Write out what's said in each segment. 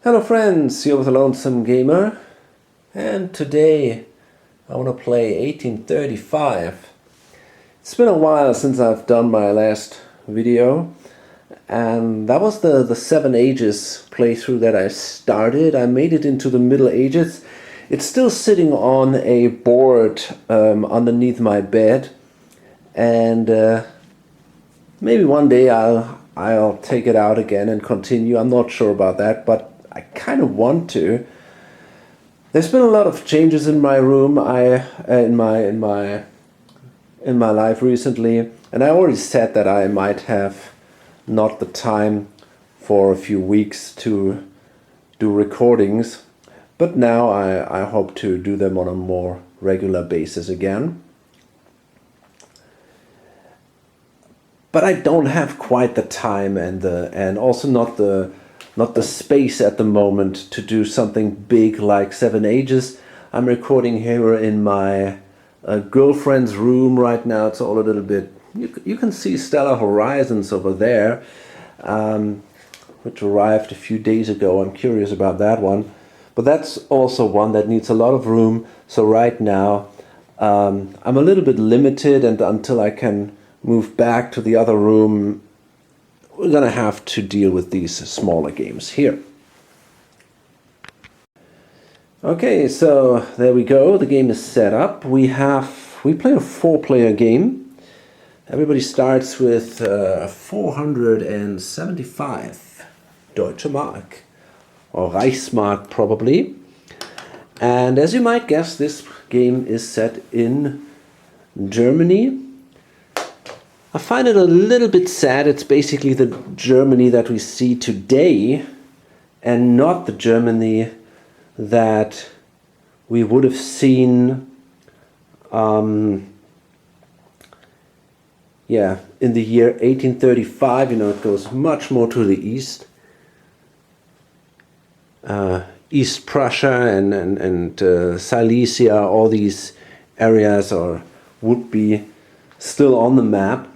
Hello friends, you're with the Lonesome Gamer, and today I want to play 1835. It's been a while since I've done my last video, and that was the 7 Ages playthrough that I started. I made it into the Middle Ages. It's still sitting on a board underneath my bed, and maybe one day I'll take it out again and continue. I'm not sure about that, but I kind of want to. There's been a lot of changes in my room, in my life recently, and I already said that I might have not the time for a few weeks to do recordings, but now I hope to do them on a more regular basis again. But I don't have quite the time and also not the space at the moment to do something big like 7 Ages. I'm recording here in my girlfriend's room right now. It's all a little bit... You can see Stellar Horizons over there, which arrived a few days ago. I'm curious about that one. But that's also one that needs a lot of room. So right now I'm a little bit limited, and until I can move back to the other room, we're gonna have to deal with these smaller games here. Okay, so there we go. The game is set up. We play a 4-player game. Everybody starts with 475 Deutsche Mark, or Reichsmark probably. And as you might guess, this game is set in Germany. I find it a little bit sad. It's basically the Germany that we see today and not the Germany that we would have seen in the year 1835. You know, it goes much more to the east. East Prussia and Silesia, all these areas would be still on the map.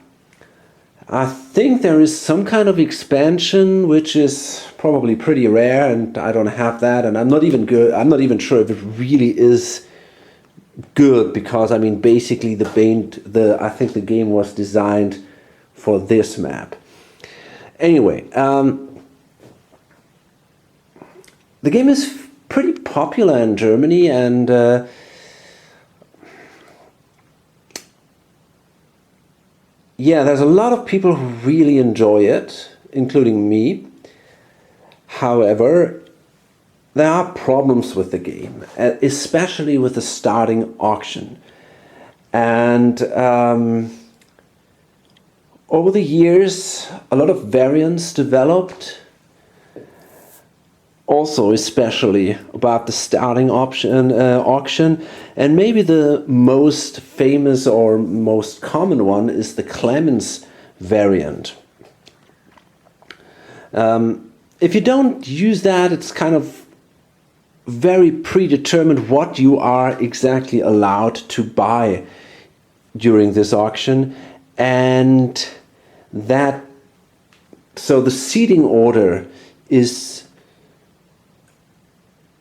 I think there is some kind of expansion, which is probably pretty rare, and I don't have that, and I'm not even sure if it really is good, because I mean basically I think the game was designed for this map. Anyway, the game is pretty popular in Germany, and yeah, there's a lot of people who really enjoy it, including me. However, there are problems with the game, especially with the starting auction. And over the years, a lot of variants developed, also especially about the starting auction, and maybe the most famous or most common one is the Clemens variant. If you don't use that, it's kind of very predetermined what you are exactly allowed to buy during this auction, and so the seating order is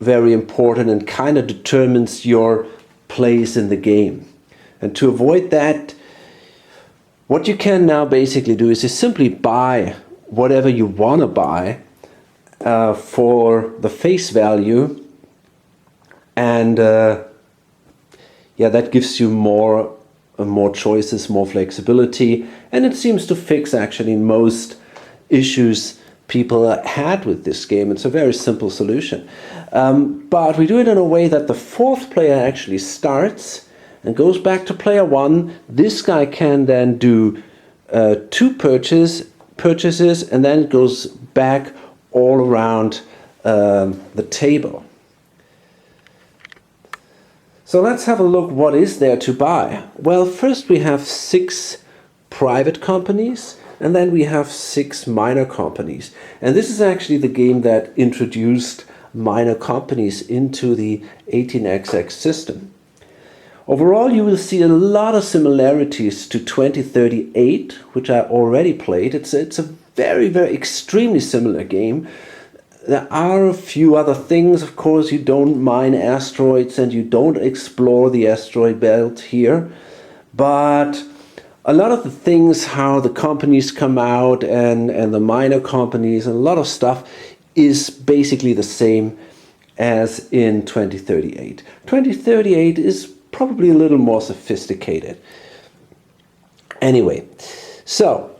very important and kind of determines your place in the game. And to avoid that, what you can now basically do is you simply buy whatever you want to buy for the face value, and that gives you more choices, more flexibility, and it seems to fix actually most issues people had with this game. It's a very simple solution. But we do it in a way that the 4th player actually starts and goes back to player 1. This guy can then do 2 purchases, and then goes back all around the table. So let's have a look what is there to buy. Well, first we have 6 private companies, and then we have 6 minor companies. And this is actually the game that introduced minor companies into the 18xx system. Overall, you will see a lot of similarities to 2038, which I already played. It's a very, very extremely similar game. There are a few other things. Of course, you don't mine asteroids and you don't explore the asteroid belt here. But a lot of the things, how the companies come out and the minor companies, and a lot of stuff is basically the same as in 2038. 2038 is probably a little more sophisticated. Anyway, so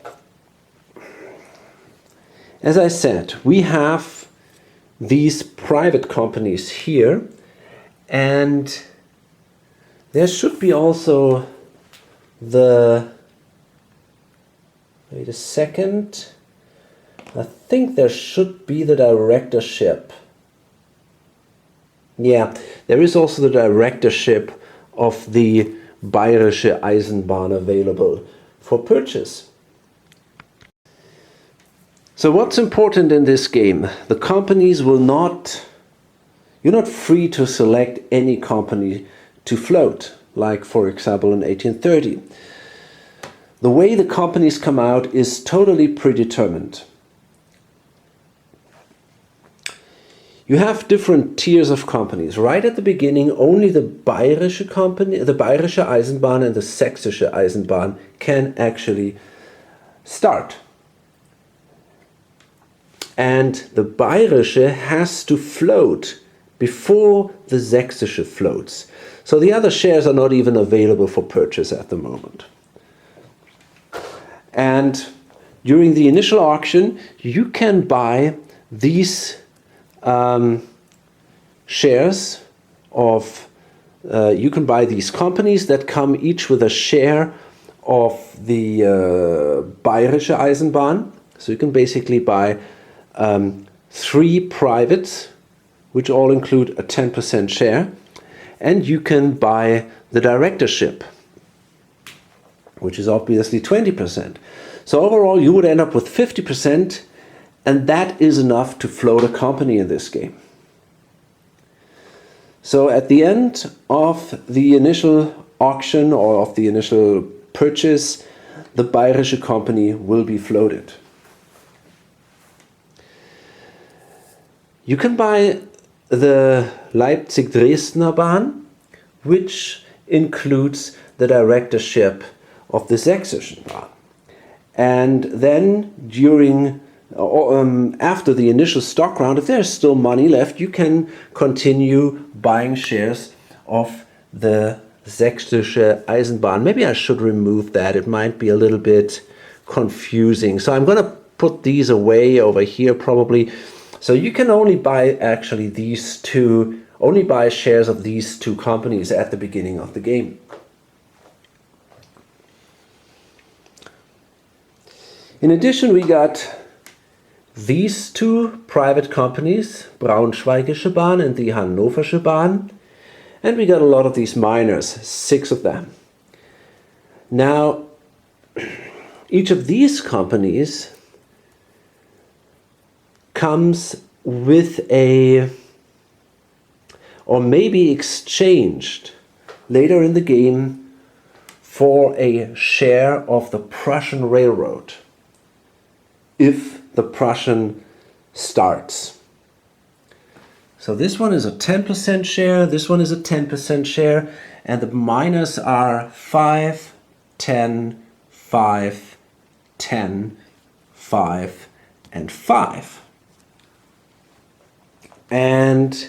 as I said, we have these private companies here, and there should be also the, wait a second, I think there should be the directorship. Yeah, there is also the directorship of the Bayerische Eisenbahn available for purchase. So what's important in this game? The companies will not, you're not free to select any company to float, like for example in 1830. The way the companies come out is totally predetermined. You have different tiers of companies. Right at the beginning, only the Bayerische company, the Bayerische Eisenbahn and the Sächsische Eisenbahn can actually start. And the Bayerische has to float before the Sächsische floats. So the other shares are not even available for purchase at the moment. And during the initial auction, you can buy these shares of, you can buy these companies that come each with a share of the Bayerische Eisenbahn. So you can basically buy 3 privates, which all include a 10% share, and you can buy the directorship, which is obviously 20%. So overall you would end up with 50%, and that is enough to float a company in this game. So at the end of the initial auction or of the initial purchase, the Bayerische company will be floated. You can buy the Leipzig-Dresdner Bahn, which includes the directorship of the Sächsischen Bahn. And then during, after the initial stock round, if there's still money left, you can continue buying shares of the Sächsische Eisenbahn. Maybe I should remove that. It might be a little bit confusing. So I'm going to put these away over here probably. So you can only buy actually these two, only buy shares of these 2 companies at the beginning of the game. In addition, we got these 2 private companies, Braunschweigische Bahn and the Hannoversche Bahn, and we got a lot of these miners, 6 of them. Now, each of these companies comes with a, or maybe exchanged later in the game for a share of the Prussian Railroad, if the Prussian starts. So this one is a 10% share, this one is a 10% share, and the miners are 5, 10, 5, 10, 5, and 5. And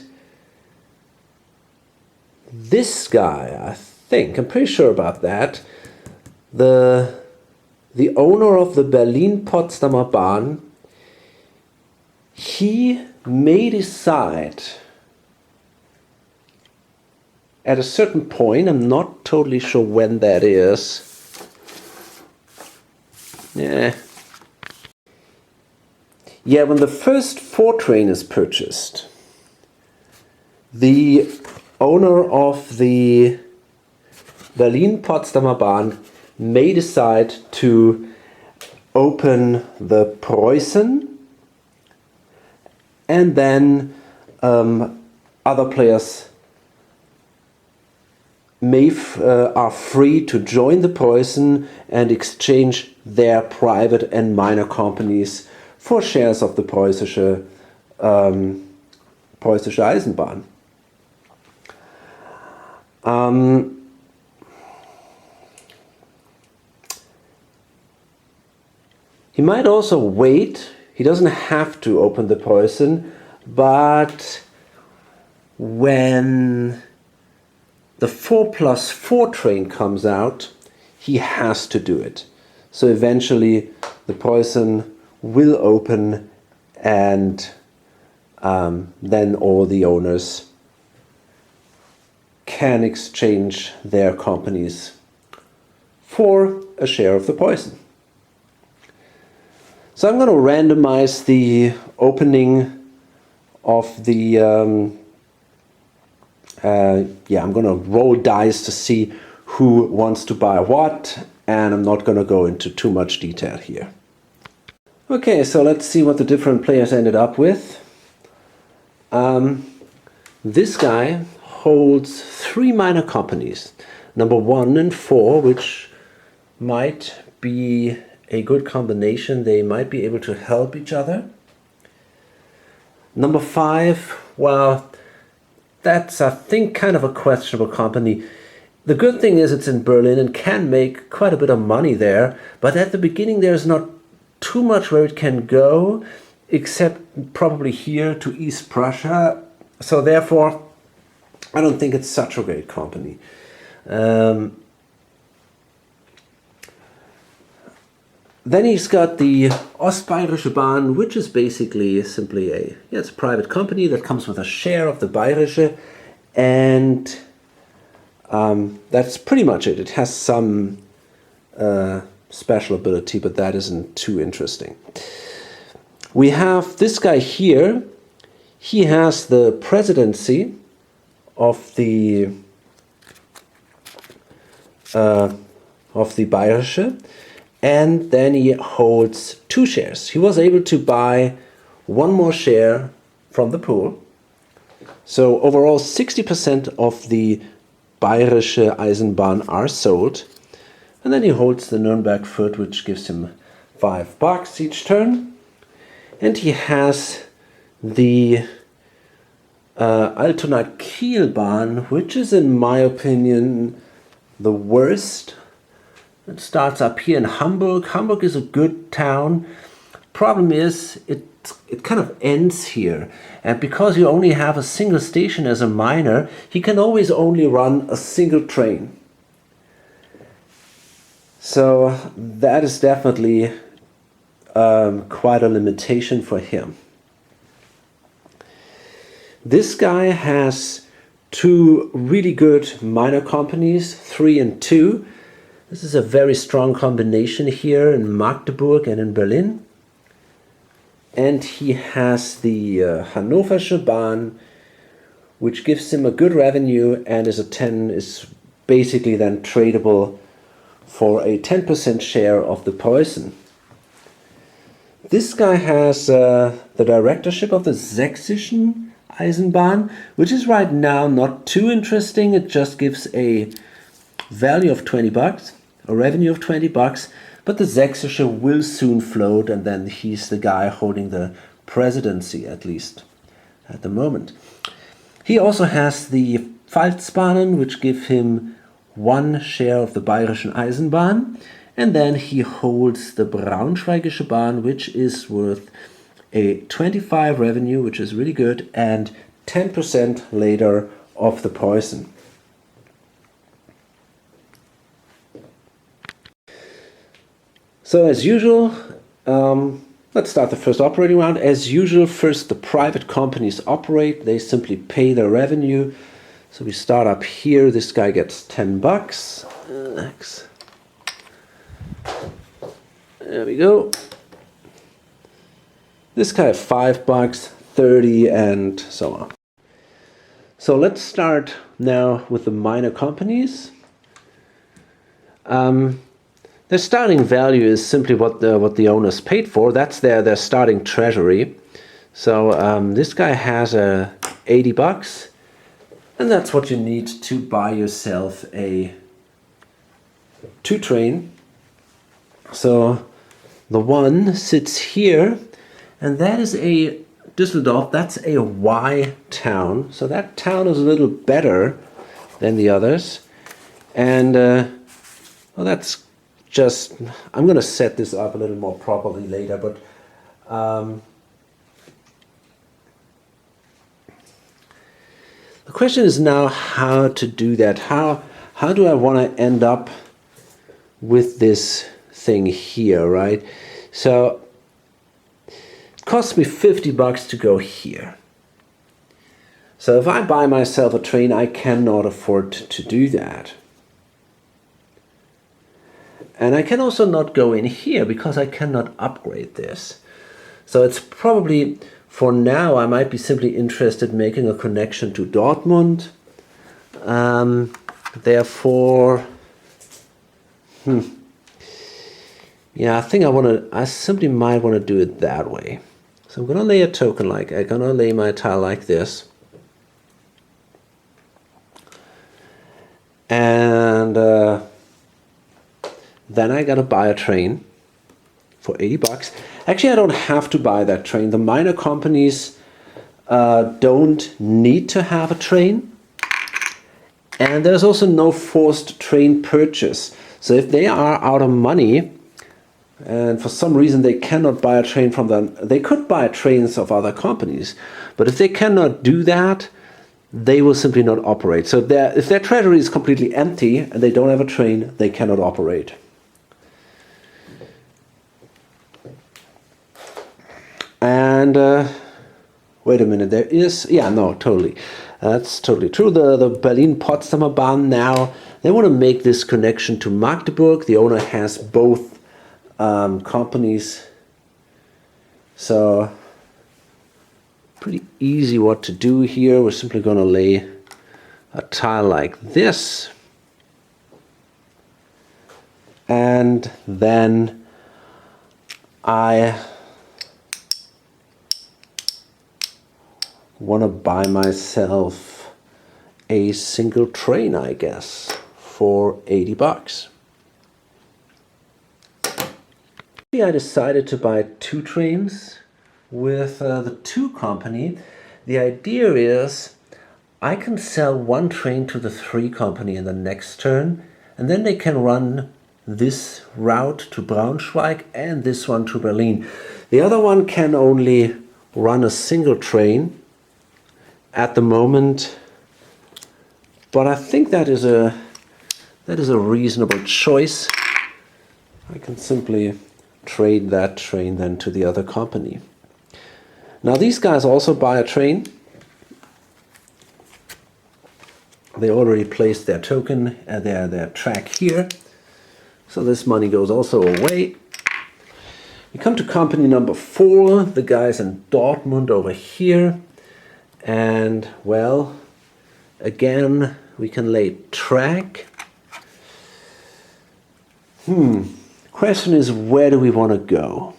this guy, I think, I'm pretty sure about that, the owner of the Berlin-Potsdamer Bahn, he may decide at a certain point, I'm not totally sure when that is. Yeah, when the first 4 train is purchased, the owner of the Berlin-Potsdamer Bahn may decide to open the Preußen, and then other players are free to join the Preußen and exchange their private and minor companies for shares of the Preußische preußische Eisenbahn. He might also wait. He doesn't have to open the Preußen, but when the 4+4 train comes out, he has to do it. So eventually the Preußen will open, and then all the owners can exchange their companies for a share of the Preußen. So I'm going to randomize the opening of the, I'm going to roll dice to see who wants to buy what, and I'm not going to go into too much detail here. Okay, so let's see what the different players ended up with. This guy holds 3 minor companies, number 1 and 4, which might be a good combination. They might be able to help each other. Number 5, well, that's, I think, kind of a questionable company. The good thing is it's in Berlin and can make quite a bit of money there, but at the beginning there's not too much where it can go, except probably here to East Prussia. So therefore, I don't think it's such a great company. Then he's got the Aspire of Shaban, which is basically simply it's a private company that comes with a share of the Bayerische, and that's pretty much it. It has some special ability, but that isn't too interesting. We have this guy here. He has the presidency of the Bayerische, and then he holds 2 shares. He was able to buy 1 more share from the pool. So overall 60% of the Bayerische Eisenbahn are sold. And then he holds the Nürnberg foot, which gives him $5 each turn. And he has the Altona Kielbahn, which is, in my opinion, the worst. It starts up here in Hamburg. Hamburg is a good town. Problem is, it kind of ends here. And because you only have a single station as a minor, he can always only run a single train. So that is definitely quite a limitation for him. This guy has 2 really good minor companies, 3 and 2. This is a very strong combination here in Magdeburg and in Berlin. And he has the Hannoversche Bahn, which gives him a good revenue and is basically then tradable for a 10% share of the Preußen. This guy has the directorship of the Sächsischen Eisenbahn, which is right now not too interesting. It just gives a value of $20, a revenue of $20, but the Sächsische will soon float, and then he's the guy holding the presidency, at least at the moment. He also has the Pfalzbahnen, which give him 1 share of the Bayerischen Eisenbahn, and then he holds the Braunschweigische Bahn, which is worth a 25 revenue, which is really good, and 10% later of the Preußen. So as usual, let's start the first operating round. As usual, first the private companies operate. They simply pay their revenue. So we start up here. This guy gets $10. There we go. This guy $5, 30, and so on. So let's start now with the minor companies. Their starting value is simply what the owners paid for. That's their starting treasury. So this guy has $80, and that's what you need to buy yourself a 2 train. So the 1 sits here, and that is a Düsseldorf, that's a Y town. So that town is a little better than the others. And well, that's just, I'm going to set this up a little more properly later, but the question is now how to do that. How do I want to end up with this thing here, right? So it costs me 50 bucks to go here. So if I buy myself a train, I cannot afford to do that. And I can also not go in here because I cannot upgrade this. So it's probably, for now, I might be simply interested in making a connection to Dortmund. Therefore, yeah, I think I simply might want to do it that way. So I'm going to lay a token I'm going to lay my tile like this. And then I got to buy a train for 80 bucks. Actually, I don't have to buy that train. The minor companies don't need to have a train. And there's also no forced train purchase. So if they are out of money, and for some reason they cannot buy a train from them, they could buy trains of other companies. But if they cannot do that, they will simply not operate. So if their treasury is completely empty and they don't have a train, they cannot operate. And wait a minute, there is, yeah, no, totally. That's totally true. The Berlin-Potsdamer Bahn now, they want to make this connection to Magdeburg. The owner has both companies. So pretty easy what to do here. We're simply going to lay a tile like this. And then I want to buy myself a single train, I guess, for 80 bucks. I decided to buy 2 trains with the 2 company. The idea is I can sell 1 train to the 3 company in the next turn, and then they can run this route to Braunschweig and this one to Berlin. The other one can only run a single train at the moment, but I think that is a reasonable choice. I can simply trade that train then to the other company. Now these guys also buy a train. They already placed their token and their track here, so this money goes also away. We come to company number 4, the guys in Dortmund over here. And well, again, we can lay track. Question is, where do we want to go?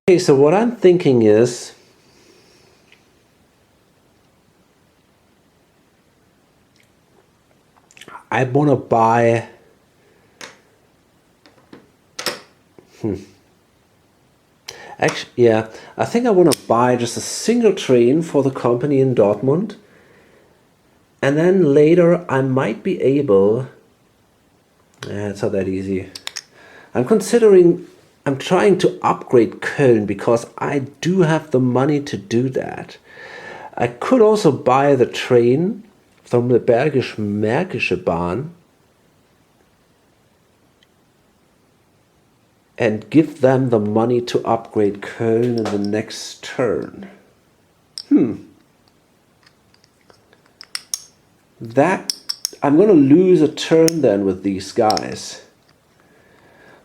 Okay, so what I'm thinking is, I want to buy actually, yeah, I think I want to buy just a single train for the company in Dortmund, and then later I might be able, it's not that easy. I'm trying to upgrade Köln because I do have the money to do that. I could also buy the train from the Bergisch-Märkische Bahn and give them the money to upgrade Köln in the next turn. That, I'm going to lose a turn then with these guys.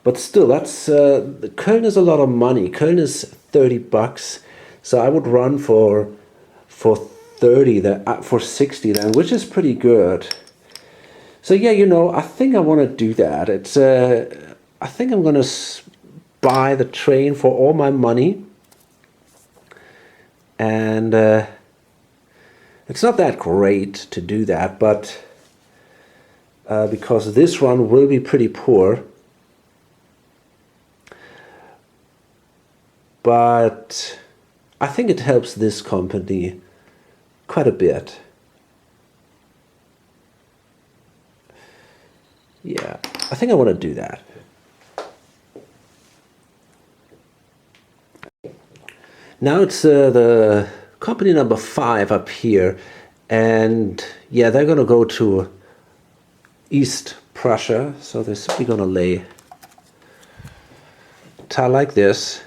But still, that's Köln is a lot of money. Köln is 30 bucks, so I would run for 30 then, for 60 then, which is pretty good. So yeah, you know, I think I want to do that. It's I think I'm going to buy the train for all my money. And it's not that great to do that, but because this one will be pretty poor. But I think it helps this company quite a bit. Yeah, I think I want to do that. Now it's the company number 5 up here, and yeah, they're going to go to East Prussia, so they're simply going to lay a tile like this,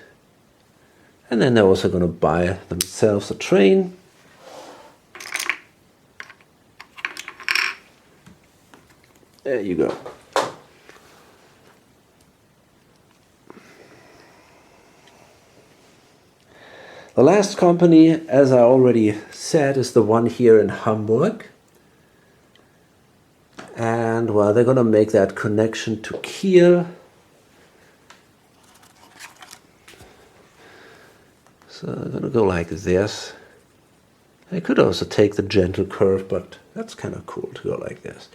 and then they're also going to buy themselves a train. There you go. The last company, as I already said, is the one here in Hamburg. And well, they're going to make that connection to Kiel. So they're going to go like this. They could also take the gentle curve, but that's kind of cool to go like this.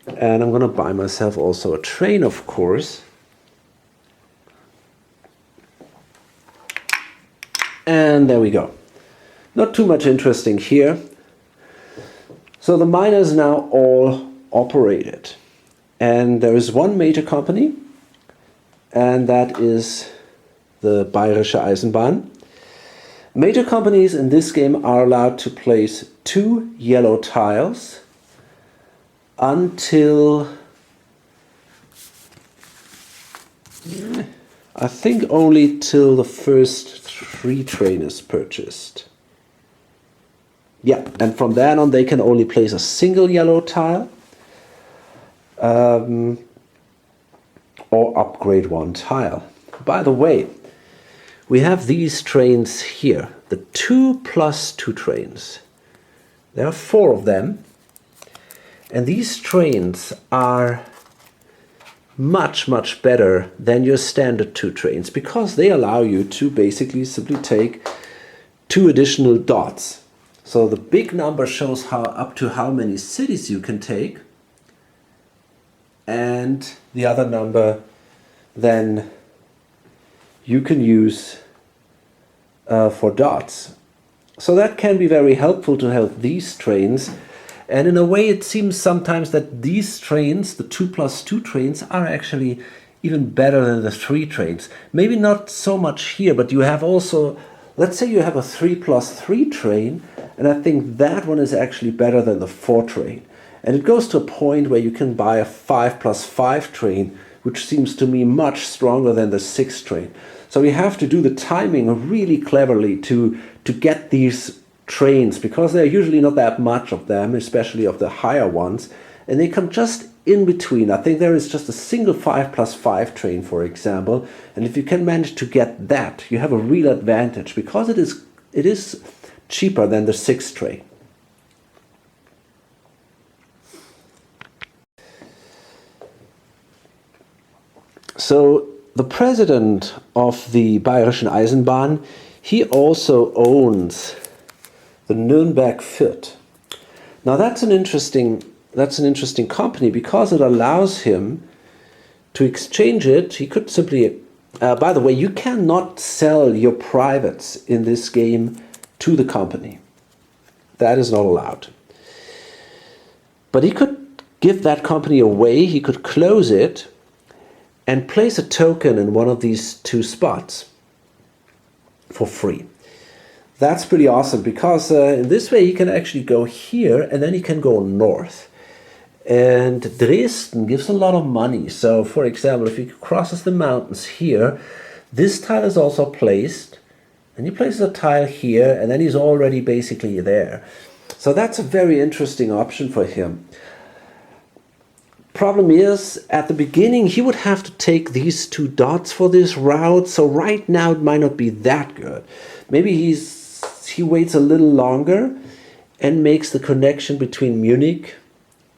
And I'm going to buy myself also a train, of course. And there we go. Not too much interesting here. So the mine is now all operated. And there is one major company, and that is the Bayerische Eisenbahn. Major companies in this game are allowed to place 2 yellow tiles until I think only till the first 3 train is purchased. Yeah, and from then on they can only place a single yellow tile or upgrade 1 tile. By the way, we have these trains here, the 2+2 trains. There are 4 of them, and these trains are much better than your standard 2 trains, because they allow you to basically simply take 2 additional dots. So the big number shows up to how many cities you can take, and the other number then you can use for dots. So that can be very helpful to help these trains. And in a way, it seems sometimes that these trains, the 2+2 trains, are actually even better than the 3 trains. Maybe not so much here, but you have also, let's say you have a 3+3 train, and I think that one is actually better than the 4 train. And it goes to a point where you can buy a 5+5 train, which seems to me much stronger than the 6 train. So we have to do the timing really cleverly to get these trains, because there are usually not that much of them, especially of the higher ones, and they come just in between. I think there is just a single 5+5 train, for example, and if you can manage to get that, you have a real advantage, because it is cheaper than the 6 train. So the president of the Bayerischen Eisenbahn, he also owns the Nürnberg Fürth. Now that's an interesting company, because it allows him to exchange it. He could simply, by the way, you cannot sell your privates in this game to the company. That is not allowed. But he could give that company away. He could close it and place a token in one of these 2 spots for free. That's pretty awesome, because in this way he can actually go here and then he can go north. And Dresden gives a lot of money. So for example, if he crosses the mountains here, this tile is also placed, and he places a tile here, and then he's already basically there. So that's a very interesting option for him. Problem is, at the beginning he would have to take these 2 dots for this route, so right now it might not be that good. Maybe he waits a little longer and makes the connection between Munich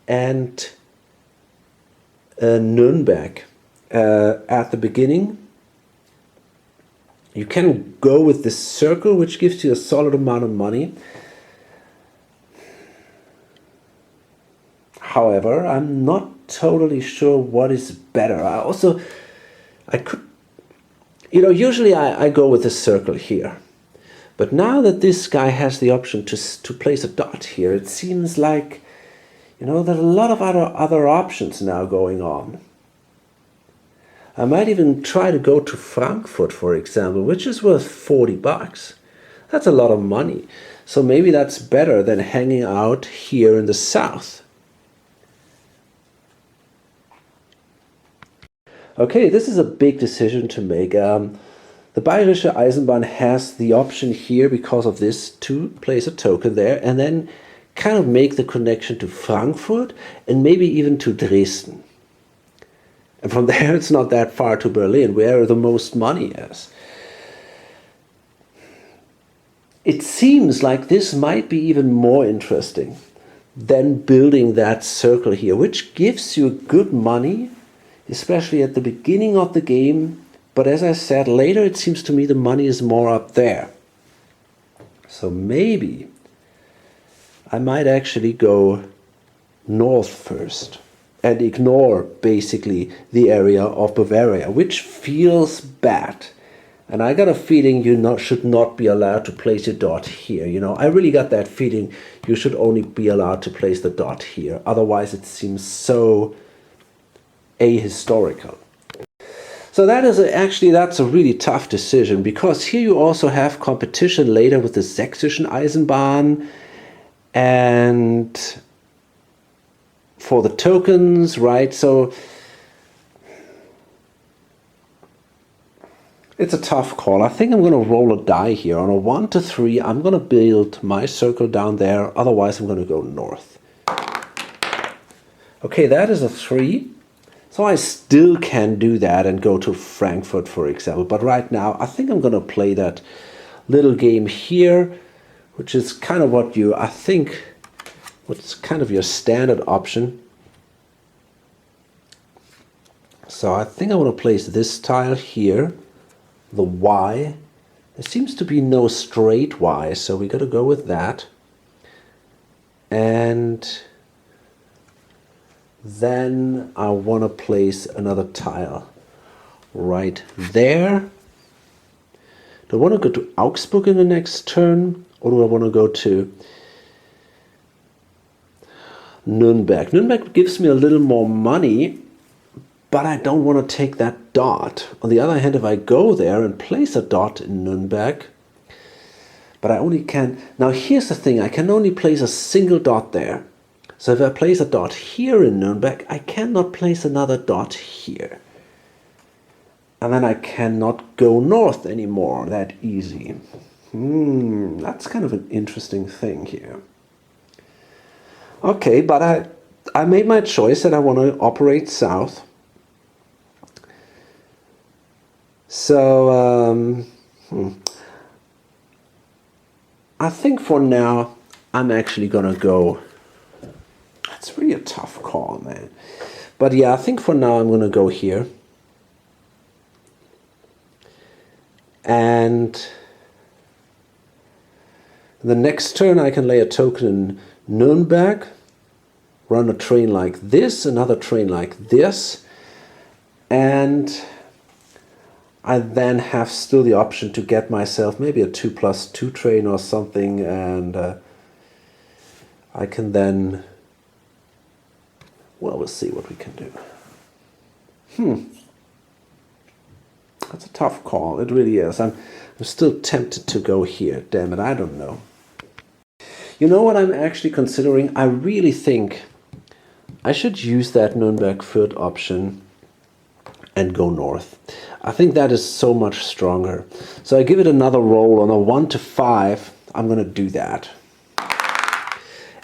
and Nürnberg at the beginning. You can go with this circle, which gives you a solid amount of money. However, I'm not totally sure what is better. I could, usually I go with a circle here. But now that this guy has the option to place a dot here, it seems like, there are a lot of other options now going on. I might even try to go to Frankfurt, for example, which is worth 40 bucks. That's a lot of money. So maybe that's better than hanging out here in the south. Okay, this is a big decision to make. The Bayerische Eisenbahn has the option here, because of this, to place a token there and then kind of make the connection to Frankfurt and maybe even to Dresden. And from there it's not that far to Berlin, where the most money is. It seems like this might be even more interesting than building that circle here, which gives you good money, especially at the beginning of the game. But as I said, later it seems to me the money is more up there. So maybe I might actually go north first and ignore basically the area of Bavaria, which feels bad. And I got a feeling you should not be allowed to place a dot here. I really got that feeling you should only be allowed to place the dot here. Otherwise it seems so ahistorical. So that's a really tough decision, because here you also have competition later with the Sächsischen Eisenbahn and for the tokens, right? So it's a tough call. I think I'm going to roll a die here. On a 1 to 3, I'm going to build my circle down there. Otherwise, I'm going to go north. Okay, that is a 3. So I still can do that and go to Frankfurt, for example. But right now, I think I'm going to play that little game here, which is kind of what's kind of your standard option. So I think I want to place this tile here, the Y. There seems to be no straight Y, so we got to go with that. And then I want to place another tile right there. Do I want to go to Augsburg in the next turn, or do I want to go to Nuremberg? Nuremberg gives me a little more money, but I don't want to take that dot. On the other hand, if I go there and place a dot in Nuremberg, but I only can... Now here's the thing, I can only place a single dot there. So if I place a dot here in Nuremberg, I cannot place another dot here. And then I cannot go north anymore that easy. That's kind of an interesting thing here. Okay, but I made my choice that I want to operate south. So, I think for now, I'm actually going to go... It's really a tough call, man. But yeah, I think for now I'm going to go here. And the next turn I can lay a token in Nuremberg, run a train like this, another train like this, and I then have still the option to get myself maybe a 2+2 train or something, and I can then... Well, we'll see what we can do. That's a tough call. It really is. I'm still tempted to go here. Damn it, I don't know. You know what I'm actually considering? I really think I should use that Nuremberg-Fürth option and go north. I think that is so much stronger. So I give it another roll. On a 1 to 5. I'm going to do that.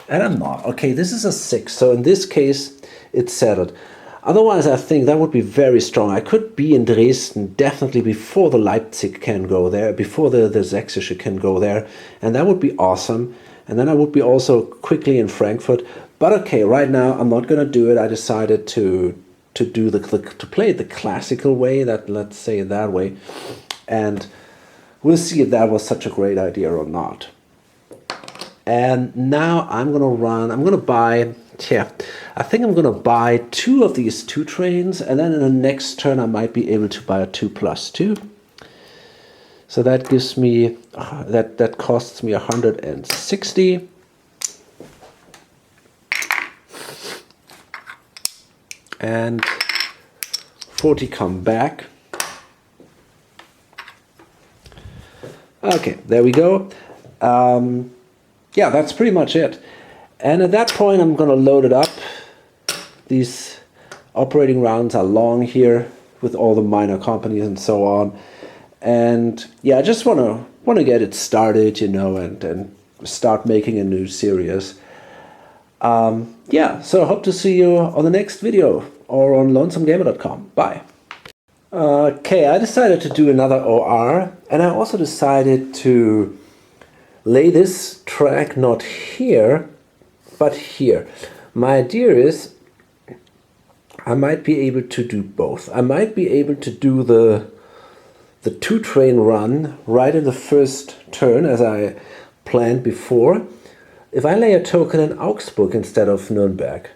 And I'm not. Okay, this is a 6. So in this case, it's settled. Otherwise, I think that would be very strong. I could be in Dresden definitely before the Leipzig can go there, before the Sächsische can go there, and that would be awesome. And then I would be also quickly in Frankfurt. But okay, right now I'm not going to do it. I decided to play it the classical way, let's say it that way, and we'll see if that was such a great idea or not. And now I'm going to buy yeah, I think I'm gonna buy 2 of these 2 trains, and then in the next turn I might be able to buy a 2+2. So that gives me, that costs me 160. And 40 come back. Okay, there we go. Yeah, that's pretty much it. And at that point I'm gonna load it up. These operating rounds are long here with all the minor companies and so on. And yeah, I just wanna get it started, you know, and start making a new series. Yeah, so I hope to see you on the next video or on lonesomegamer.com. Bye. Okay, I decided to do another OR, and I also decided to lay this track not here, but here. My idea is I might be able to do both. I might be able to do the 2 train run right in the first turn as I planned before. If I lay a token in Augsburg instead of Nuremberg,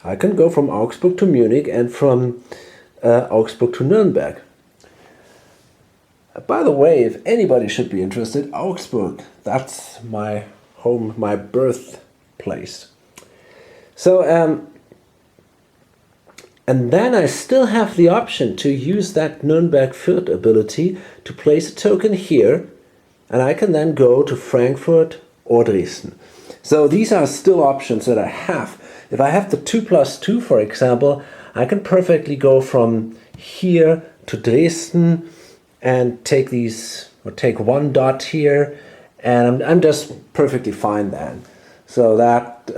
I can go from Augsburg to Munich and from Augsburg to Nuremberg. By the way, if anybody should be interested, Augsburg, that's my home, my birthplace. So, and then I still have the option to use that Nuremberg Fürth ability to place a token here, and I can then go to Frankfurt or Dresden. So these are still options that I have. If I have the 2+2, for example, I can perfectly go from here to Dresden and take these, or take 1 dot here, and I'm just perfectly fine then. So that,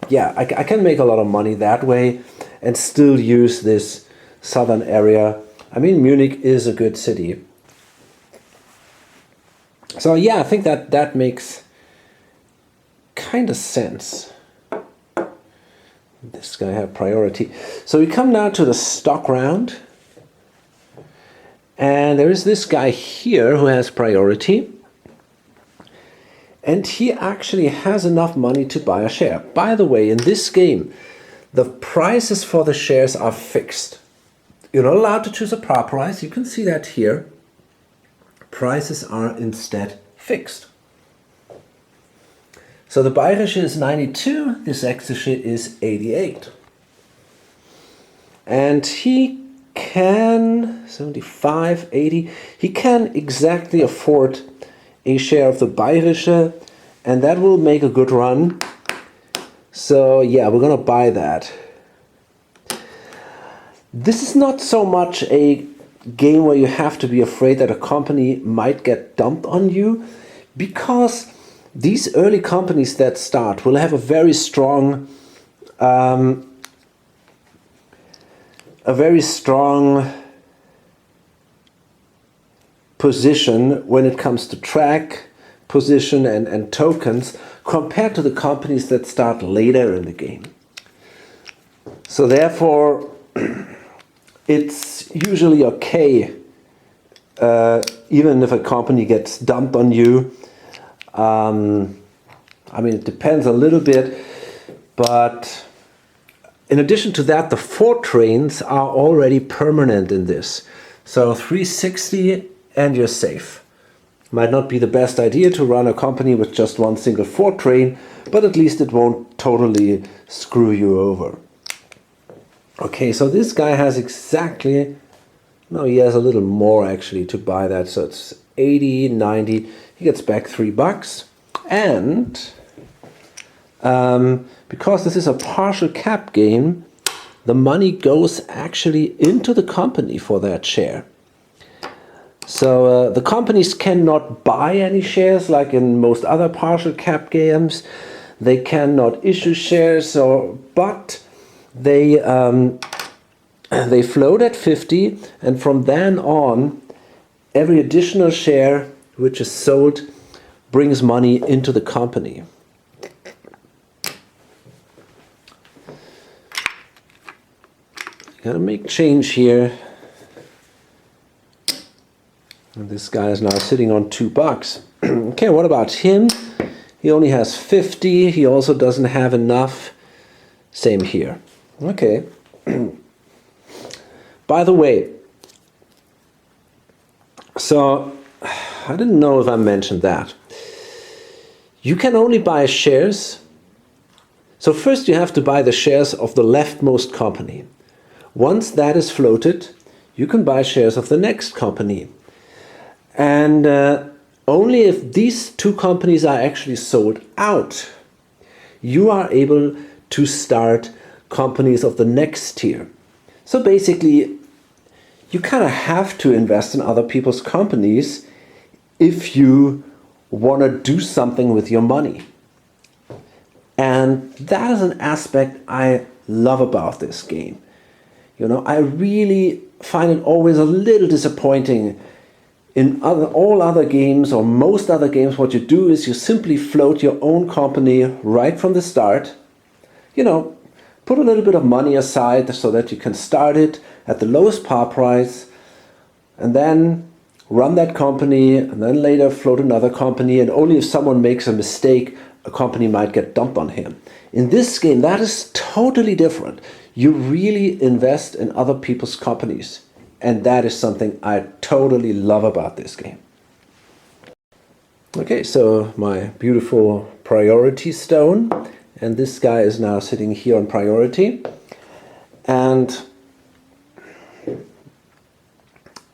yeah, I can make a lot of money that way and still use this southern area. I mean, Munich is a good city. So yeah, I think that makes kind of sense. This guy had priority. So we come now to the stock round. And there is this guy here who has priority. And he actually has enough money to buy a share. By the way, in this game, the prices for the shares are fixed. You're not allowed to choose a par price. You can see that here. Prices are instead fixed. So the Bayerische is 92, the Sächsische is 88. And he can, 75, 80, he can exactly afford a share of the Bayerische, and that will make a good run. So yeah, we're gonna buy that. This is not so much a game where you have to be afraid that a company might get dumped on you, because these early companies that start will have a very strong position when it comes to track position and tokens compared to the companies that start later in the game. So therefore it's usually okay even if a company gets dumped on you. I mean, it depends a little bit, but in addition to that, the 4 trains are already permanent in this. So 360 and you're safe. Might not be the best idea to run a company with just 1 single 4 train, but at least it won't totally screw you over. Okay, so this guy has exactly, no, he has a little more actually to buy that, so it's 80, 90, he gets back $3. And because this is a partial cap game, the money goes actually into the company for that share. So the companies cannot buy any shares like in most other partial cap games. They cannot issue shares, but they float at 50, and from then on, every additional share which is sold brings money into the company. Gotta make change here. And this guy is now sitting on $2. Okay, what about him? He only has 50. He also doesn't have enough Same here. Okay. By the way, so I didn't know if I mentioned that. You can only buy shares. So first you have to buy the shares of the leftmost company. Once that is floated, you can buy shares of the next company. And only if these two companies are actually sold out, you are able to start companies of the next tier. So basically, you kind of have to invest in other people's companies if you want to do something with your money. And that is an aspect I love about this game. You know, I really find it always a little disappointing in all other games, or most other games. What you do is you simply float your own company right from the start. You know, put a little bit of money aside so that you can start it at the lowest par price, and then run that company, and then later float another company, and only if someone makes a mistake, a company might get dumped on him. In this game, that is totally different. You really invest in other people's companies, and that is something I totally love about this game. Okay, so my beautiful priority stone, and this guy is now sitting here on priority. And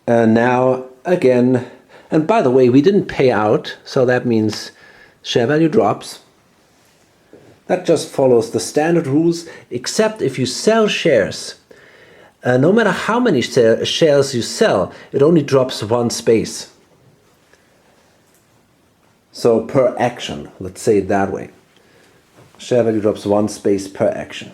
now again, and by the way, we didn't pay out, so that means share value drops. That just follows the standard rules, except if you sell shares. No matter how many shares you sell, it only drops one space. So per action, let's say it that way. Share value drops one space per action.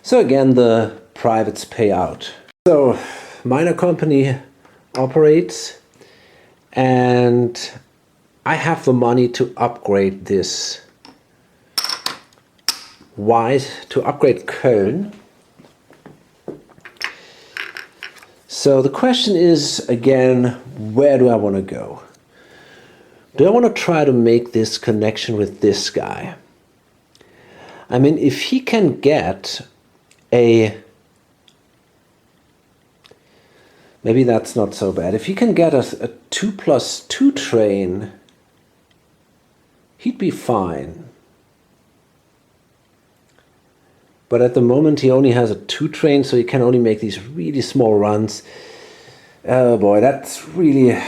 So again, the privates pay out. So minor company operates, and I have the money to upgrade this to upgrade Köln. So the question is, again, where do I want to go? Do I want to try to make this connection with this guy? I mean, if he can get maybe that's not so bad. If he can get a 2+2 train, he'd be fine. But at the moment he only has a 2 train, so he can only make these really small runs. Oh boy, that's really...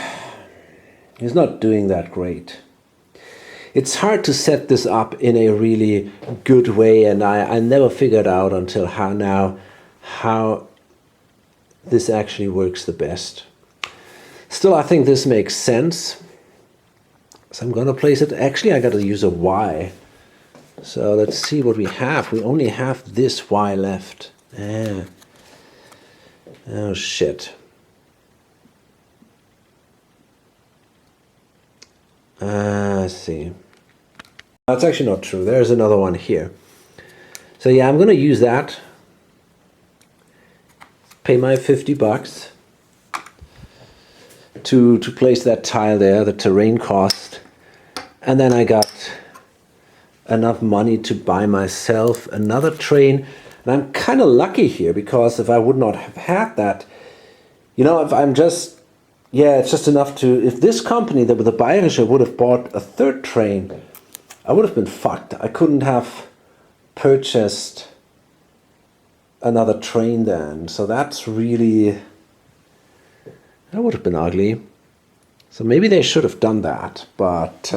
he's not doing that great. It's hard to set this up in a really good way, and I never figured out until how this actually works the best. Still, I think this makes sense. So I'm gonna place it. Actually, I gotta use a Y. So let's see what we have. We only have this Y left. Oh shit. I see. That's actually not true. There's another one here. So yeah, I'm gonna use that. Pay my $50 to place that tile there, the terrain cost, and then I got enough money to buy myself another train. And I'm kind of lucky here, because if I would not have had that, you know, if I'm just, yeah, it's just enough to, if this company that with the Bayerische would have bought a 3rd train, I would have been fucked. I couldn't have purchased another train then. So that's really, that would have been ugly. So maybe they should have done that, but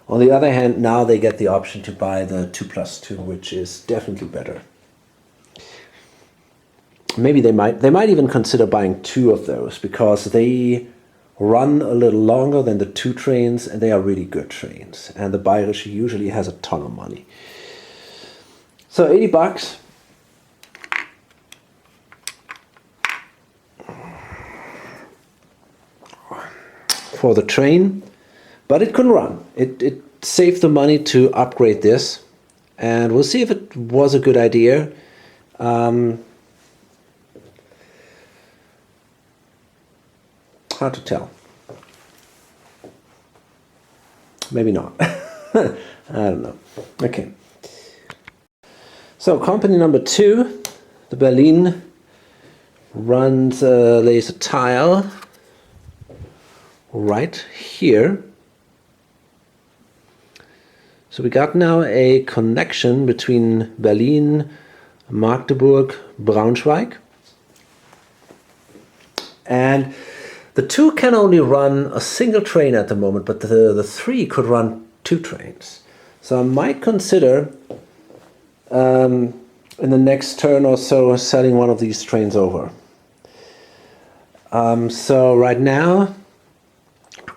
on the other hand, now they get the option to buy the 2+2, which is definitely better. Maybe they might even consider buying 2 of those, because they run a little longer than the 2 trains, and they are really good trains. And the Bayerische usually has a ton of money. So $80 for the train. But it couldn't run. It saved the money to upgrade this, and we'll see if it was a good idea. Hard to tell. Maybe not. I don't know. Okay. So company number 2, the Berlin, lays a tile right here. So we got now a connection between Berlin, Magdeburg, Braunschweig. And the 2 can only run a single train at the moment, but the 3 could run 2 trains. So I might consider in the next turn or so selling one of these trains over. So right now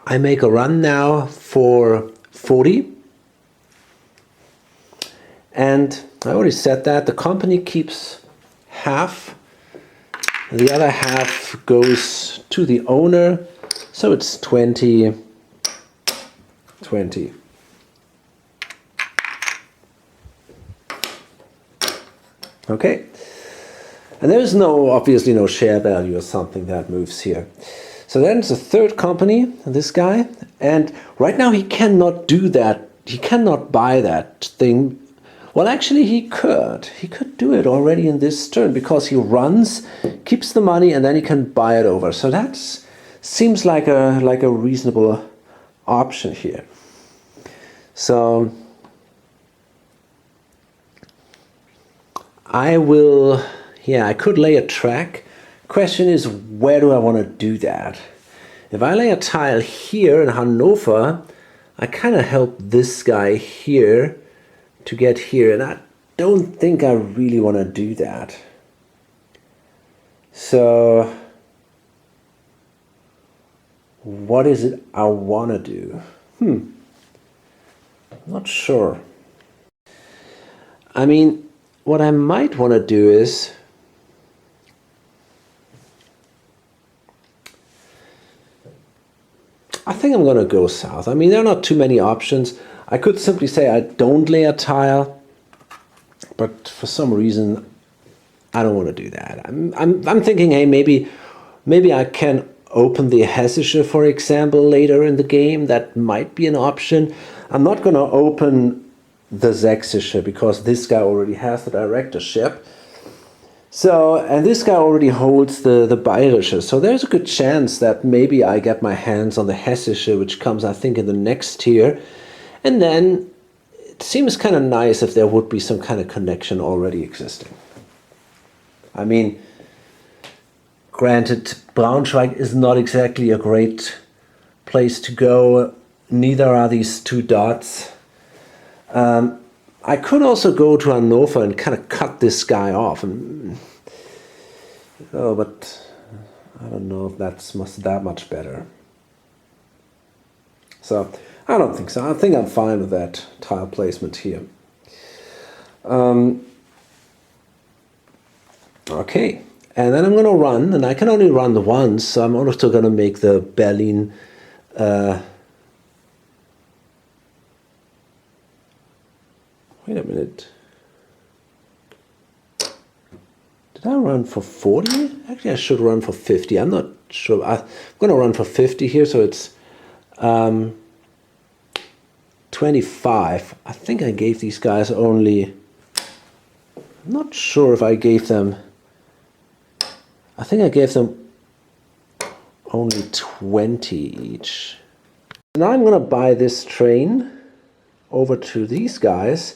I make a run now for 40, and I already said that the company keeps half, the other half goes to the owner, so it's 20, 20. Okay, and there is obviously no share value or something that moves here. So then it's a third company, this guy, and right now he cannot do that. He cannot buy that thing. Well, actually he could. He could do it already in this turn because he runs, keeps the money, and then he can buy it over. So that seems like a reasonable option here. So I could lay a track. Question is, where do I want to do that? If I lay a tile here in Hanover, I kind of help this guy here to get here, and I don't think I really want to do that. So what is it I want to do? Not sure. I mean, what I might want to do is I think I'm going to go south. I mean, there are not too many options. I could simply say I don't lay a tile, but for some reason I don't want to do that. I'm thinking, hey, maybe I can open the Hessische, for example, later in the game. That might be an option. I'm not going to open the Sächsische because this guy already has the directorship. So, and this guy already holds the Bayerische. So there's a good chance that maybe I get my hands on the Hessische, which comes, I think, in the next tier. And then it seems kind of nice if there would be some kind of connection already existing. I mean, granted, Braunschweig is not exactly a great place to go. Neither are these 2 dots. I could also go to Hanover and kind of cut this guy off. But I don't know if that's that much better. So I don't think so. I think I'm fine with that tile placement here. Okay, and then I'm going to run, and I can only run the once, so I'm also going to make the Berlin wait a minute. Did I run for 40? Actually, I should run for 50. I'm not sure. I'm going to run for 50 here, so it's 25. I think I gave these guys only... I'm not sure if I gave them... I think I gave them only 20 each. Now I'm going to buy this train over to these guys,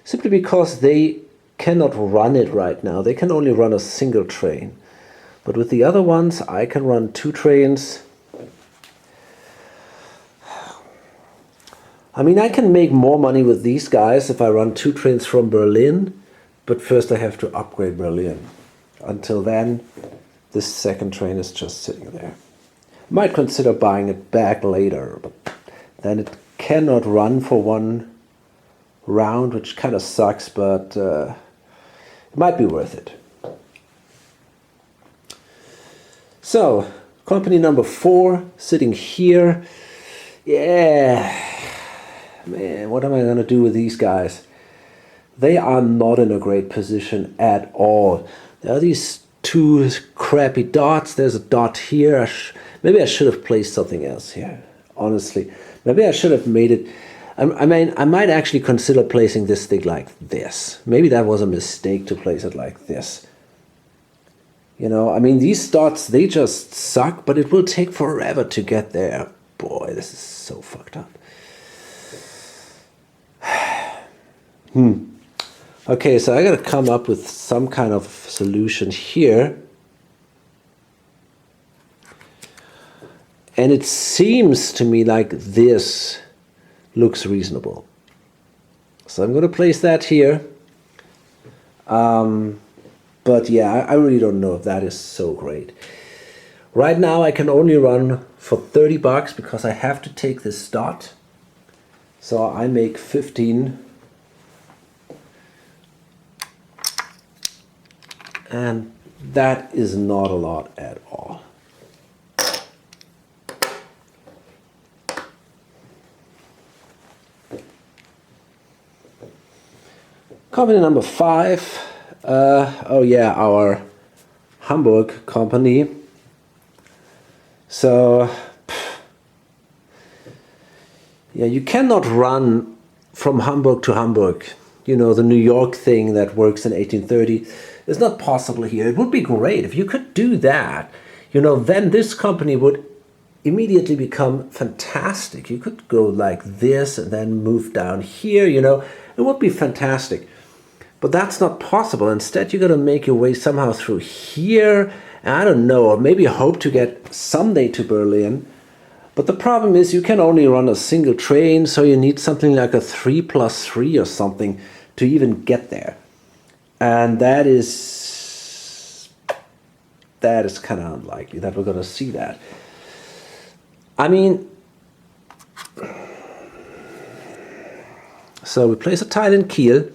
simply because they cannot run it right now. They can only run a single train. But with the other ones, I can run 2 trains. I mean, I can make more money with these guys if I run 2 trains from Berlin, but first I have to upgrade Berlin. Until then, this second train is just sitting there. Might consider buying it back later, but then it cannot run for 1 round, which kind of sucks, but it might be worth it. So, company number 4, sitting here. Yeah, man, what am I going to do with these guys? They are not in a great position at all. There are these 2 crappy dots. There's a dot here. Maybe I should have placed something else here, honestly. Maybe I should have made it... I mean, I might actually consider placing this thing like this. Maybe that was a mistake to place it like this. You know, I mean, these dots, they just suck, but it will take forever to get there. Boy, this is so fucked up. Okay, so I gotta come up with some kind of solution here. And it seems to me like this looks reasonable. So I'm going to place that here. But yeah, I really don't know if that is so great. Right now I can only run for 30 bucks because I have to take this dot. So I make 15. And that is not a lot at all. Company number 5, oh yeah, our Hamburg company. So, yeah, you cannot run from Hamburg to Hamburg. You know, the New York thing that works in 1830 is not possible here. It would be great if you could do that. You know, then this company would immediately become fantastic. You could go like this and then move down here, you know, it would be fantastic. But that's not possible. Instead, you got to make your way somehow through here. And I don't know, or maybe hope to get someday to Berlin. But the problem is you can only run a single train, so you need something like a 3+3 or something to even get there. And that is kind of unlikely that we're going to see that. I mean, so we place a tile in Kiel.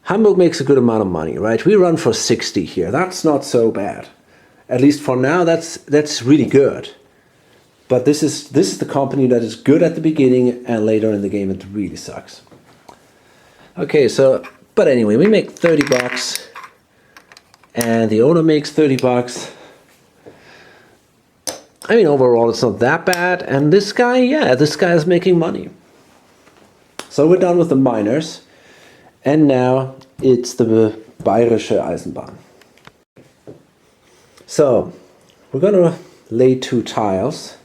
Hamburg makes a good amount of money, right? We run for 60 here. That's not so bad. At least for now, that's really good. But this is the company that is good at the beginning, and later in the game it really sucks. Okay, so, but anyway, we make 30 bucks. And the owner makes 30 bucks. I mean, overall, it's not that bad. And this guy, yeah, this guy is making money. So we're done with the miners. And now it's the Bayerische Eisenbahn. So we're going to lay 2 tiles.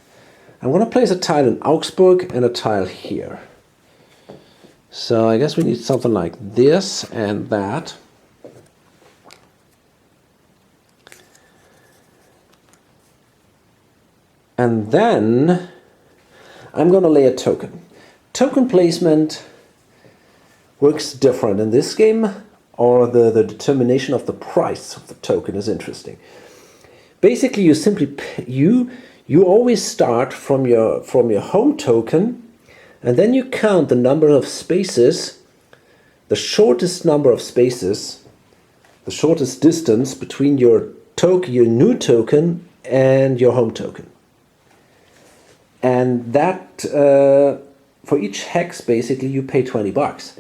I'm going to place a tile in Augsburg and a tile here. So I guess we need something like this and that. And then I'm going to lay a token. Token placement works different in this game, or the determination of the price of the token is interesting. Basically, you simply you always start from your home token, and then you count the number of spaces, the shortest number of spaces, the shortest distance between your new token and your home token. And that for each hex, basically, you pay 20 bucks.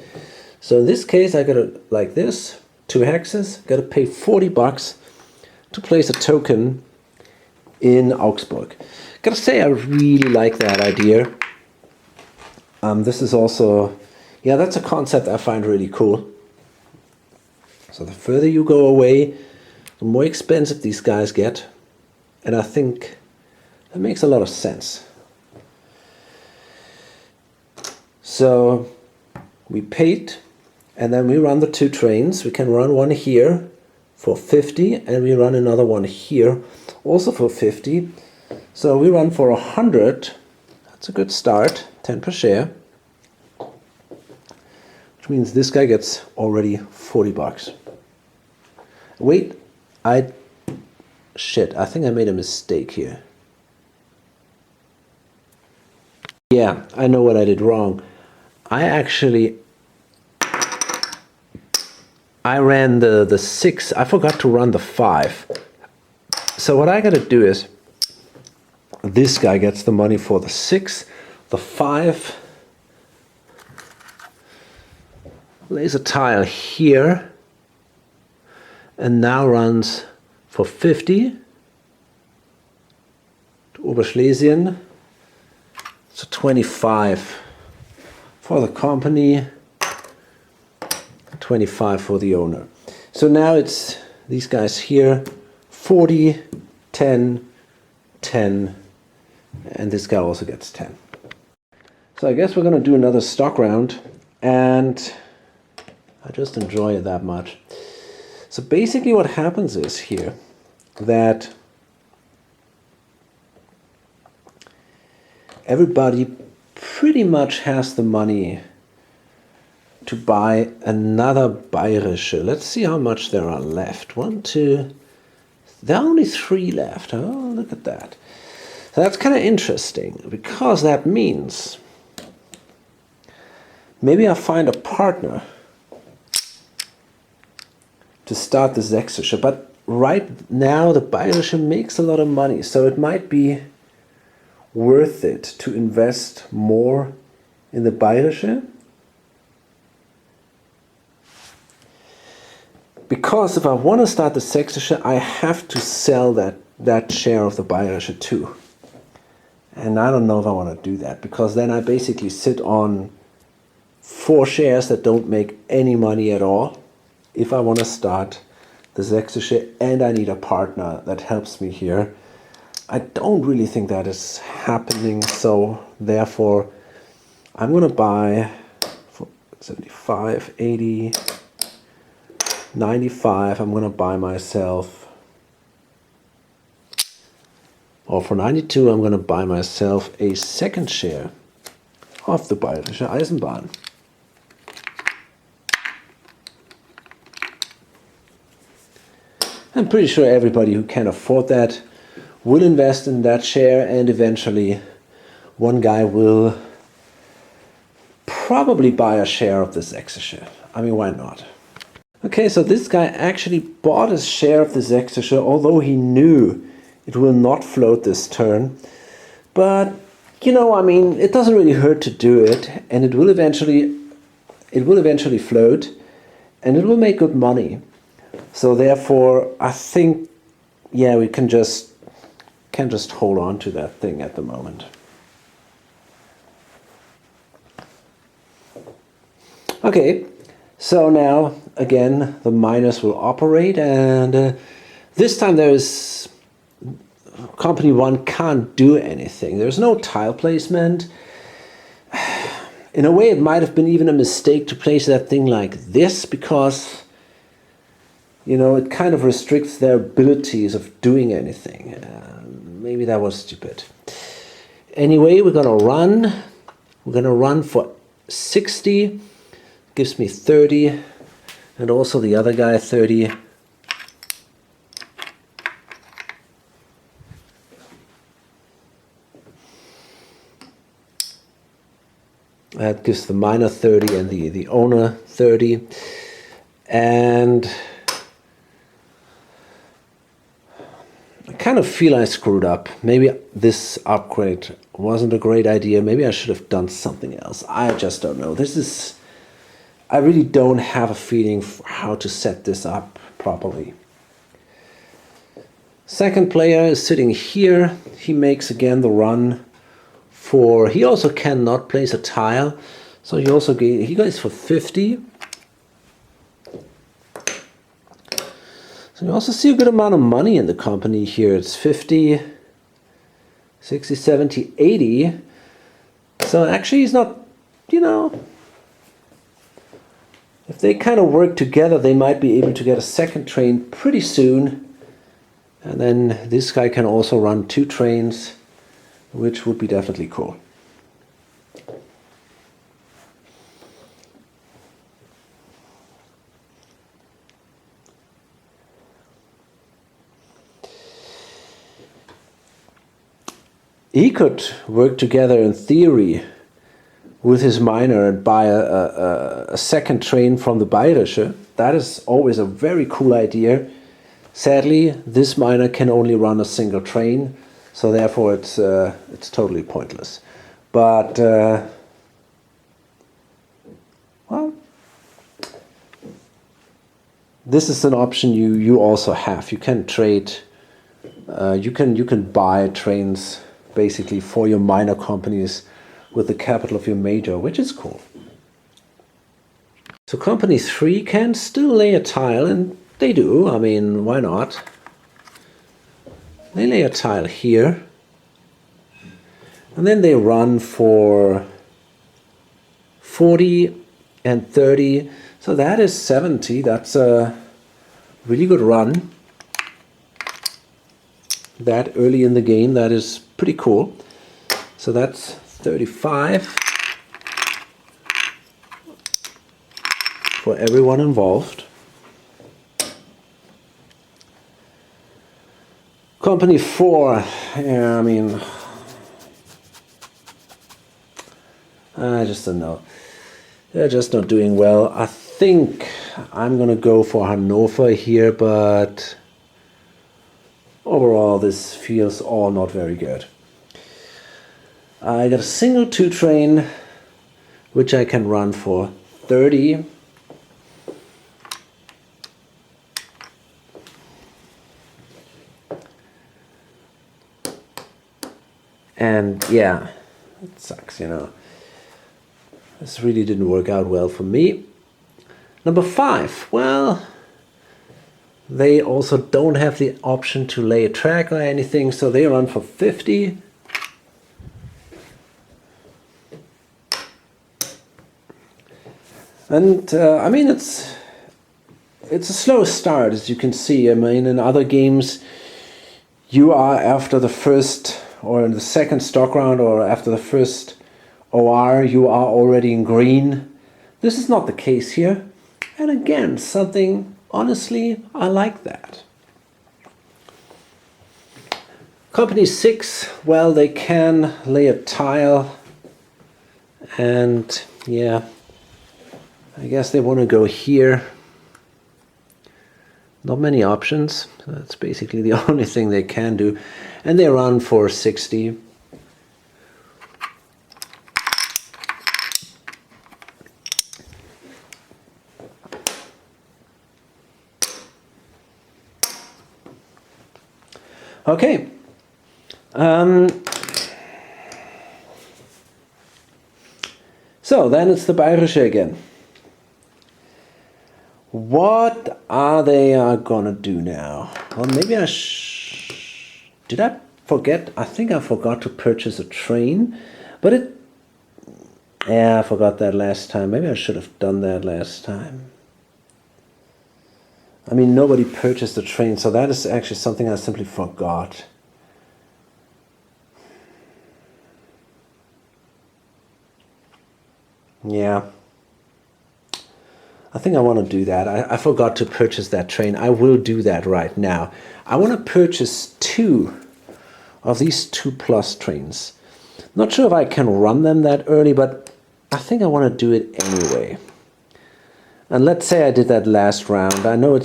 So in this case, I got to, like this, 2 hexes, got to pay 40 bucks to place a token in Augsburg. Gotta say, I really like that idea. This is also, yeah, that's a concept I find really cool. So the further you go away, the more expensive these guys get. And I think that makes a lot of sense. So we paid, and then we run the 2 trains. We can run one here for 50, and we run another one here also for 50. So we run for 100. That's a good start, 10 per share. Which means this guy gets already 40 bucks. Wait, shit, I think I made a mistake here. Yeah, I know what I did wrong. I ran the 6, I forgot to run the 5. So what I gotta do is, this guy gets the money for the 6, the 5 lays a tile here, and now runs for 50 to Oberschlesien, So 25 for the company, 25 for the owner. So now it's these guys here, 40, 10, 10, and this guy also gets 10. So I guess we're going to do another stock round, and I just enjoy it that much. So basically what happens is here that everybody pretty much has the money to buy another Bayerische. Let's see how much there are left. 1, 2, there are only 3 left. Oh, look at that. So that's kind of interesting, because that means maybe I find a partner to start the Sächsische. But right now the Bayerische makes a lot of money, so it might be worth it to invest more in the Bayerische. Because if I want to start the Sächsische, I have to sell that share of the Bayerische too. And I don't know if I want to do that, because then I basically sit on 4 shares that don't make any money at all if I want to start the Sächsische, and I need a partner that helps me here. I don't really think that is happening, so therefore I'm going to buy for 75, 80, 95, I'm going to buy myself, or for 92 I'm going to buy myself a second share of the Bayerische Eisenbahn. I'm pretty sure everybody who can afford that will invest in that share, and eventually one guy will probably buy a share of the Sächsische. I mean, why not? Okay, so this guy actually bought a share of the Sächsische, although he knew it will not float this turn. But, you know, I mean, it doesn't really hurt to do it, and it will eventually float, and it will make good money. So therefore, I think, yeah, we can just hold on to that thing at the moment. Okay, so now again the minus will operate, and this time there is company 1 can't do anything. There's no tile placement. In a way, it might have been even a mistake to place that thing like this, because, you know, it kind of restricts their abilities of doing anything. Maybe that was stupid. Anyway, we're gonna run. We're gonna run for 60. Gives me 30, and also the other guy 30. That gives the miner 30 and the owner 30. And I kind of feel I screwed up. Maybe this upgrade wasn't a great idea. Maybe I should have done something else. I just don't know. I really don't have a feeling for how to set this up properly. Second player is sitting here. He makes again the run for, he also cannot place a tile. So he goes for 50. So you also see a good amount of money in the company here. It's 50, 60, 70, 80. So actually he's not, you know, if they kind of work together, they might be able to get a second train pretty soon. And then this guy can also run 2 trains, which would be definitely cool. He could work together in theory with his miner and buy a second train from the Bayerische. That is always a very cool idea. Sadly, this miner can only run a single train, so therefore it's totally pointless. But well, this is an option you also have. You can trade. You can buy trains basically for your miner companies with the capital of your major, which is cool. So company 3 can still lay a tile, and they do. I mean, why not? They lay a tile here, and then they run for 40 and 30. So that is 70. That's a really good run. That early in the game, that is pretty cool. So that's 35 for everyone involved. Company 4, yeah, I mean, I just don't know. They're just not doing well. I think I'm gonna go for Hannover here, but overall this feels all not very good. I got a single 2 train, which I can run for 30. And yeah, it sucks, you know. This really didn't work out well for me. Number 5, well, they also don't have the option to lay a track or anything, so they run for 50. And I mean, it's a slow start, as you can see. I mean, in other games, you are after the first or in the second stock round or after the first OR, you are already in green. This is not the case here. And again, something, honestly, I like that. Company 6, well, they can lay a tile. And yeah, I guess they want to go here. Not many options. That's basically the only thing they can do. And they run for 60. Okay. So then it's the Bayerische again. What are they gonna do now? Well, maybe did I forget? I think I forgot to purchase a train, but yeah, I forgot that last time. Maybe I should have done that last time. I mean, nobody purchased a train, so that is actually something I simply forgot. Yeah. I think I want to do that. I forgot to purchase that train. I will do that right now. I want to purchase 2 of these 2+ trains. Not sure if I can run them that early, but I think I want to do it anyway. And let's say I did that last round. I know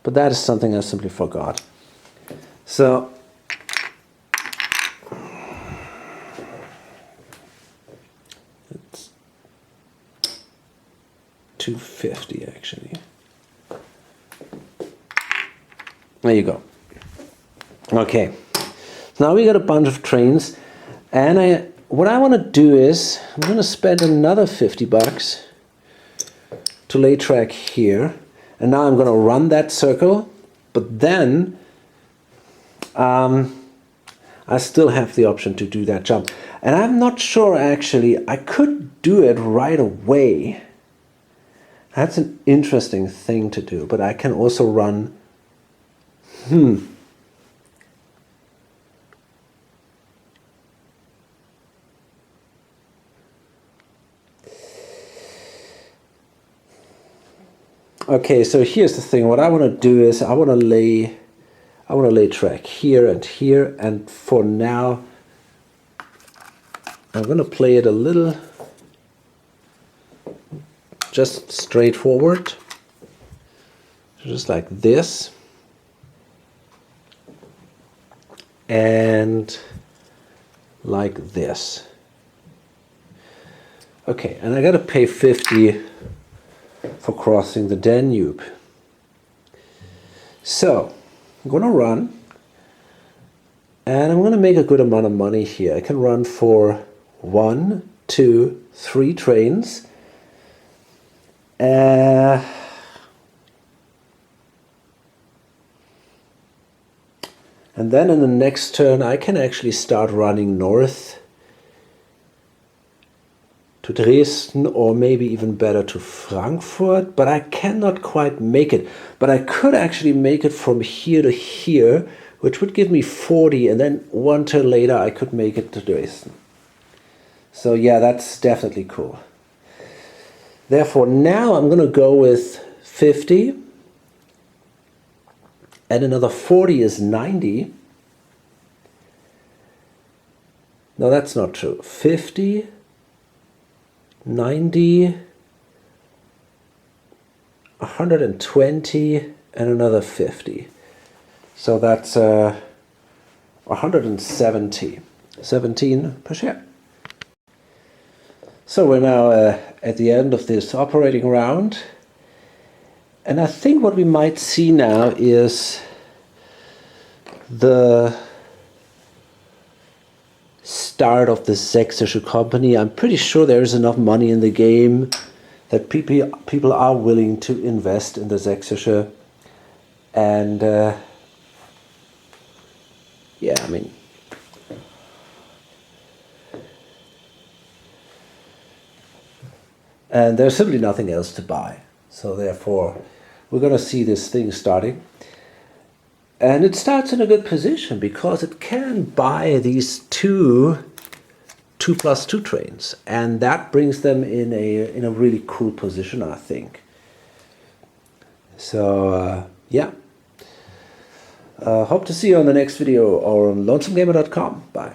but that is something I simply forgot. So it's 250 actually. There you go. Okay. Now we got a bunch of trains, and what I want to do is I'm going to spend another 50 bucks to lay track here. And now I'm going to run that circle, but then I still have the option to do that jump. And I'm not sure actually, I could do it right away. That's an interesting thing to do, but I can also run, Okay, so here's the thing. What I want to do is I want to lay track here, and for now I'm going to play it a little just straightforward, just like this, and like this. Okay, and I got to pay 50 for crossing the Danube. So I'm going to run And I'm going to make a good amount of money here. I can run for 1, 2, 3 trains. And then in the next turn I can actually start running north to Dresden, or maybe even better to Frankfurt, but I cannot quite make it. But I could actually make it from here to here, which would give me 40, and then one turn later I could make it to Dresden. So yeah, that's definitely cool. Therefore now I'm going to go with 50, and another 40 is 90. No, that's not true. 50, 90, 120, and another 50. So that's 170, 17 per share. So we're now at the end of this operating round. And I think what we might see now is the start of the Sächsische company. I'm pretty sure there is enough money in the game that people are willing to invest in the Sächsische. And yeah, I mean, and there's simply nothing else to buy. So therefore, we're going to see this thing starting. And it starts in a good position because it can buy these 2 2+2 trains. And that brings them in a really cool position, I think. So, yeah. Hope to see you on the next video or on lonesomegamer.com. Bye.